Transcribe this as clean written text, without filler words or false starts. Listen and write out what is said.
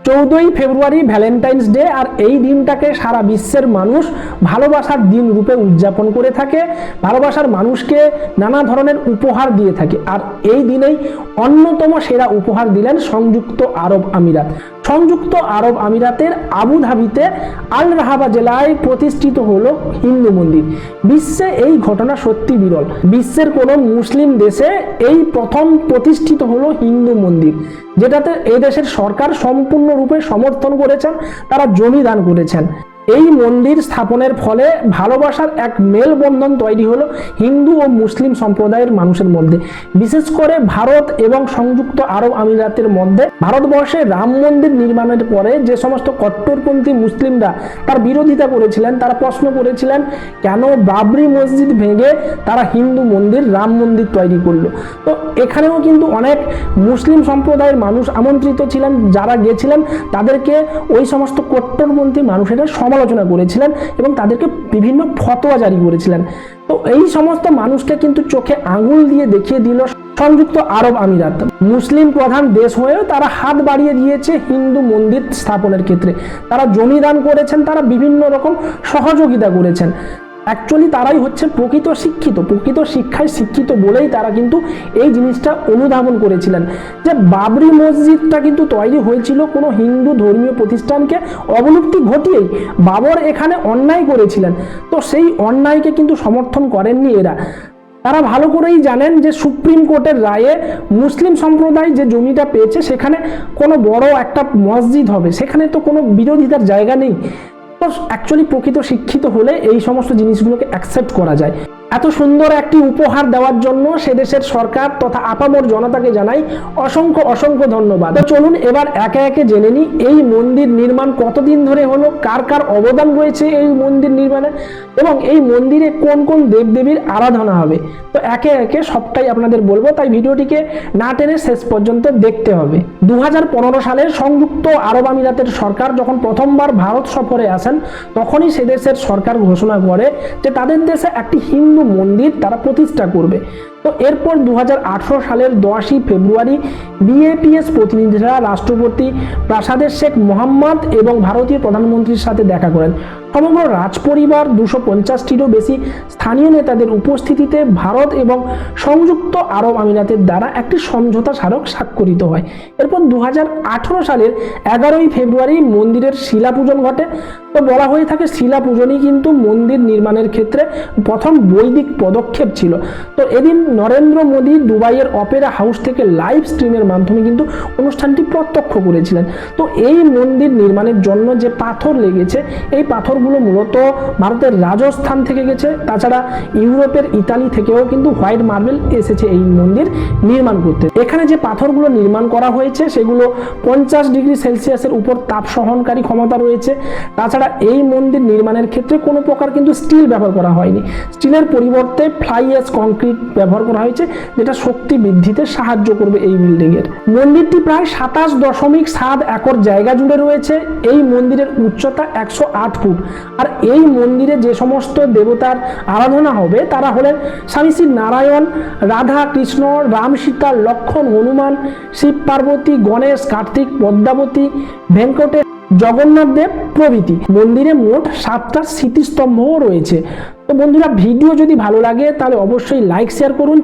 14ই ফেব্রুয়ারি Valentine's day, আর এই দিনটাকে সারা বিশ্বের মানুষ ভালোবাসার দিন রূপে উদযাপন করে থাকে, ভালোবাসার মানুষকে নানা ধরনের উপহার দিয়ে থাকে। আর এই দিনেই অন্যতম সেরা উপহার দিলেন সংযুক্ত আরব আমিরাত। সংযুক্ত আরব আমিরাতের আবুধাবিতে আল রাহাবা জেলায় প্রতিষ্ঠিত হলো হিন্দু মন্দির। বিশ্বে এই ঘটনা সত্যি বিরল। বিশ্বের কোনো মুসলিম দেশে এই প্রথম প্রতিষ্ঠিত হলো হিন্দু মন্দির, যেটাতে এই দেশের সরকার সম্পূর্ণরূপে সমর্থন করেছেন, তারা জমি দান করেছেন। এই মন্দির স্থাপনের ফলে ভালোবাসার এক মেলবন্ধন তৈরি হলো হিন্দু ও মুসলিম সম্প্রদায়ের মানুষের মধ্যে। বিশেষ করে ভারত এবং সংযুক্ত আরব আমিরাতের মধ্যে ভারতবর্ষে রাম মন্দির নির্মাণের পরে যে সমস্ত কট্টরপন্থী মুসলিমরা তার বিরোধিতা করেছিলেন, তারা প্রশ্ন করেছিলেন কেন বাবরি মসজিদ ভেঙে তারা হিন্দু মন্দির রাম মন্দির তৈরি করলো। তো এখানেও কিন্তু অনেক মুসলিম সম্প্রদায়ের মানুষ আমন্ত্রিত ছিলেন, যারা গেছিলেন তাদেরকে ওই সমস্ত কট্টরপন্থী মানুষেরা সমালোচনা করেছিলেন এবং তাদেরকে বিভিন্ন ফতোয়া জারি করেছিলেন। তো এই সমস্ত মানুষকে কিন্তু চোখে আঙুল দিয়ে দেখিয়ে দিল সংযুক্ত আরব আমিরাত। মুসলিম প্রধান দেশ হয়েও তারা হাত বাড়িয়ে দিয়েছে হিন্দু মন্দির স্থাপনের ক্ষেত্রে। তারা জমি দান করেছেন, তারা বিভিন্ন রকম সহযোগিতা করেছেন। অ্যাকচুয়ালি তারাই হচ্ছে প্রকৃত শিক্ষিত, প্রকৃত শিক্ষায় শিক্ষিত বলেই তারা কিন্তু এই জিনিসটা অনুধাবন করেছিলেন যে বাবরি মসজিদটা কিন্তু তৈরি হয়েছিল কোনো হিন্দু ধর্মীয় প্রতিষ্ঠানকে অবলুপ্তি ঘটিয়েই। বাবর এখানে অন্যায় করেছিলেন, তো সেই অন্যায়কে কিন্তু সমর্থন করেননি এরা। তারা ভালো করেই জানেন যে সুপ্রিম কোর্টের রায়ে মুসলিম সম্প্রদায় যে জমিটা পেয়েছে সেখানে কোনো বড় একটা মসজিদ হবে, সেখানে তো কোনো বিরোধিতার জায়গা নেই। তো অ্যাকচুয়ালি প্রকৃত শিক্ষিত হলে এই সমস্ত জিনিসগুলোকে অ্যাকসেপ্ট করা যায়। এত সুন্দর একটি উপহার দেওয়ার জন্য সে দেশের সরকার তথা আপামর জনতাকে জানাই অসংখ্য অসংখ্য ধন্যবাদ। তো চলুন এবার একে একে জেনে নিই এই মন্দির নির্মাণ কতদিন ধরে হলো, কার কার অবদান রয়েছে এই মন্দির নির্মাণে, এবং এই মন্দিরে কোন কোন দেবদেবীর আরাধনা হবে। তো একে একে সবটাই আপনাদের বলবো, তাই ভিডিওটিকে না টেনে শেষ পর্যন্ত দেখতে হবে। 2015 সালে সংযুক্ত আরব আমিরাতের সরকার যখন প্রথমবার ভারত সফরে আসেন, তখনই সে দেশের সরকার ঘোষণা করে যে তাদের দেশে একটি হিন্দু মন্দির তারা প্রতিষ্ঠা করবে। তো এরপর 2018 সালের 10ই ফেব্রুয়ারি বিএপিএস প্রতিনিধিরা রাষ্ট্রপতি প্রাসাদের শেখ মোহাম্মদ এবং ভারতীয় প্রধানমন্ত্রীর সাথে দেখা করেন। সমগ্র রাজপরিবার 250টিরও বেশি স্থানীয় নেতাদের উপস্থিতিতে ভারত এবং সংযুক্ত আরব আমিরাতের দ্বারা একটি সমঝোতা স্মারক স্বাক্ষরিত হয়। এরপর 2018 সালের 11ই ফেব্রুয়ারি মন্দিরের শিলা পূজন ঘটে। তো বলা হয়ে থাকে শিলা পূজনই কিন্তু মন্দির নির্মাণের ক্ষেত্রে প্রথম বৈদিক পদক্ষেপ ছিল। তো এদিন নরেন্দ্র মোদী দুবাইয়ের অপেরা হাউস থেকে লাইভ স্ট্রিমের মাধ্যমে কিন্তু অনুষ্ঠানটি প্রত্যক্ষ করেছিলেন। তো এই মন্দির নির্মাণের জন্য যে পাথর লেগেছে, এই পাথরগুলো মূলত ভারতের রাজস্থান থেকে গেছে। তাছাড়া ইউরোপের ইতালি থেকেও কিন্তু হোয়াইট মার্বেল এসেছে এই মন্দির নির্মাণ করতে। এখানে যে পাথরগুলো নির্মাণ করা হয়েছে সেগুলো 50 ডিগ্রি সেলসিয়াসের উপর তাপ সহনকারী ক্ষমতা রয়েছে। তাছাড়া এই মন্দির নির্মাণের ক্ষেত্রে কোনো প্রকার কিন্তু স্টিল ব্যবহার করা হয়নি। স্টিলের পরিবর্তে ফ্লাই অ্যাশ কংক্রিট ব্যবহার করা হয়েছে, যেটা শক্তি বৃদ্ধিতে সাহায্য করবে এই বিল্ডিং এর। মন্দিরটি প্রায় 27.7 একর জায়গা জুড়ে রয়েছে। এই মন্দিরের উচ্চতা 108 ফুট। আর এই মন্দিরে যে সমস্ত দেবতার আরাধনা হবে তারা হলেন স্বামী শ্রী নারায়ণ, রাধা কৃষ্ণ, রাম সীতা, লক্ষ্মণ, হনুমান, শিব পার্বতী, গণেশ, কার্তিক, পদ্মাবতী, ভেঙ্কটেশ, জগন্নাথ দেব প্রভৃতি। মন্দিরে মোট 7টা স্মৃতিস্তম্ভও রয়েছে। তো বন্ধুরা, ভিডিও যদি ভালো লাগে তাহলে অবশ্যই লাইক শেয়ার করুন,